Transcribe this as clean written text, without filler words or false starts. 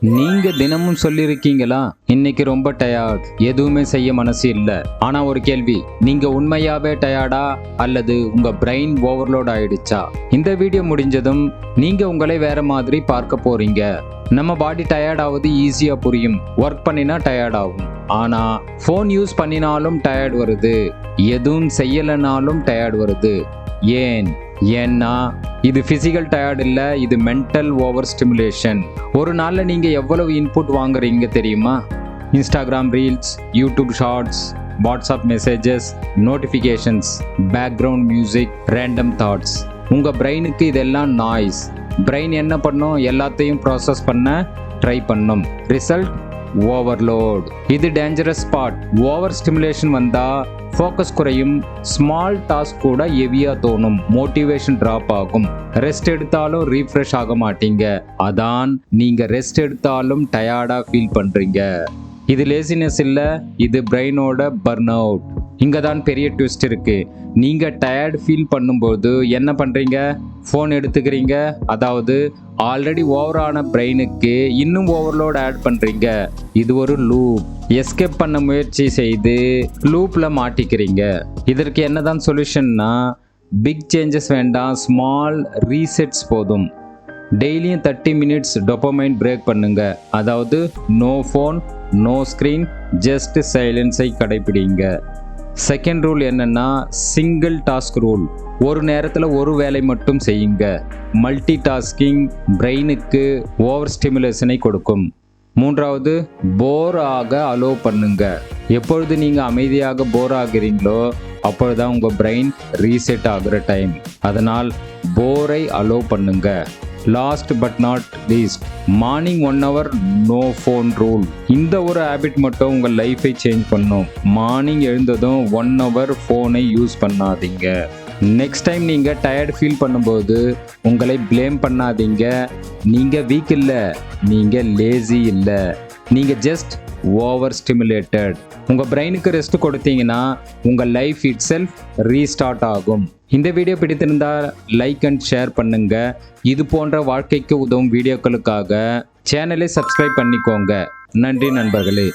நீங்க தினமும் சொல்லிருக்கீங்களா, இன்னைக்கு ரொம்ப டயர்ட், எதுவுமே செய்ய மனசு இல்ல. ஆனா ஒரு கேள்வி, நீங்க உண்மையாவே டயர்டா அல்லது உங்க பிரெயின் ஓவர்லோட் ஆயிடுச்சா? இந்த வீடியோ முடிஞ்சதும் நீங்க உங்களை வேற மாதிரி பார்க்க போறீங்க. நம்ம பாடி டயர்ட் ஆவது ஈஸியா புரியும். ஒர்க் பண்ணினா டயர்ட் ஆகும். ஆனா போன் யூஸ் பண்ணினாலும் டயர்ட் வருது, எதுவும் செய்யலனாலும் டயர்ட் வருது. ஏன்னா இது பிசிக்கல் டயர்ட் இல்ல, இது மென்டல் ஓவர் ஸ்டிமுலேஷன். ஒரு நாள்ல நீங்க எவ்வளவு இன்புட் வாங்குறீங்க தெரியுமா? Instagram reels, YouTube shorts, WhatsApp messages, notifications, background music, random thoughts. உங்க பிரெயினுக்கு இதெல்லாம் நாய்ஸ். பிரெயின் என்ன பண்ணும்? எல்லாத்தையும் ப்ராசஸ் பண்ண ட்ரை பண்ணும். Result overload. இது டேஞ்சரஸ் பார்ட். ஓவர் ஸ்டிமுலேஷன் வந்தா ஃபோக்கஸ் குறையும், ஸ்மால் டாஸ்க் கூட ஹெவியா தோணும், மோட்டிவேஷன் டிராப் ஆகும், ரெஸ்ட் எடுத்தாலும் ரீஃப்ரெஷ் ஆக மாட்டீங்க. அதான் நீங்க ரெஸ்ட் எடுத்தாலும் டயர்டா ஃபீல் பண்றீங்க. இது லேசினஸ் இல்ல, இது பிரெயினோட பர்ன் அவுட். இங்க தான் பெரிய ட்விஸ்ட் இருக்கு. நீங்க டயர்ட் ஃபீல் பண்ணும்போது என்ன பண்றீங்க? ஃபோன் எடுத்துக்கிறீங்க. அதாவது ஆல்ரெடி ஓவரான பிரெயினுக்கு இன்னும் ஓவர்லோட் ஆட் பண்றீங்க. இது ஒரு லூப். எஸ்கேப் பண்ண முயற்சி செய்து லூப்ல மாட்டிக்கிறீங்க. இதற்கு என்னதான் சொல்யூஷன்னா, பிக் சேஞ்சஸ் வேண்டாம், ஸ்மால் ரீசெட்ஸ் போதும். டெய்லியும் 30 மினிட்ஸ் டோபமைன் பிரேக் பண்ணுங்க. அதாவது no phone, no screen, just சைலன்ஸை கடைபிடிங்க. செகண்ட் ரூல் என்னன்னா, சிங்கிள் டாஸ்க் ரூல். ஒரு நேரத்தில் ஒரு வேலை மட்டும் செய்யுங்க. மல்டி டாஸ்கிங் பிரெயினுக்கு ஓவர் ஸ்டிமுலேஷனை கொடுக்கும். மூன்றாவது, போர் ஆக அலோ பண்ணுங்க. எப்பொழுது நீங்க அமைதியாக போர் ஆகிறீங்களோ அப்பொழுதுதான் உங்க பிரெயின் ரீசெட் ஆகுற டைம். அதனால் போரை அலோ பண்ணுங்க. Last but not least, morning 1 hour no phone rule. இந்த ஒரு ஹேபிட் மட்டும் உங்கள் லைஃபை சேஞ்ச் பண்ணும். மார்னிங் எழுந்ததும் 1 hour ஃபோனை யூஸ் பண்ணாதீங்க. நெக்ஸ்ட் டைம் நீங்க டயர்ட் ஃபீல் பண்ணும்போது உங்களை ப்ளேம் பண்ணாதீங்க. நீங்க வீக் இல்ல, நீங்க லேசி இல்ல, நீங்க ஜஸ்ட் ஓவர் ஸ்டிமுலேட்டட். உங்க பிரெயினுக்கு ரெஸ்ட் கொடுத்தீங்கன்னா உங்க லைஃப் இட் செல்ஃப் ரீஸ்டார்ட் ஆகும். இந்த வீடியோ பிடித்திருந்தால் லைக் அண்ட் ஷேர் பண்ணுங்க. இது போன்ற வாழ்க்கைக்கு உதவும் வீடியோக்களுக்காக சேனலை சப்ஸ்கிரைப் பண்ணிக்கோங்க. நன்றி நண்பர்களே.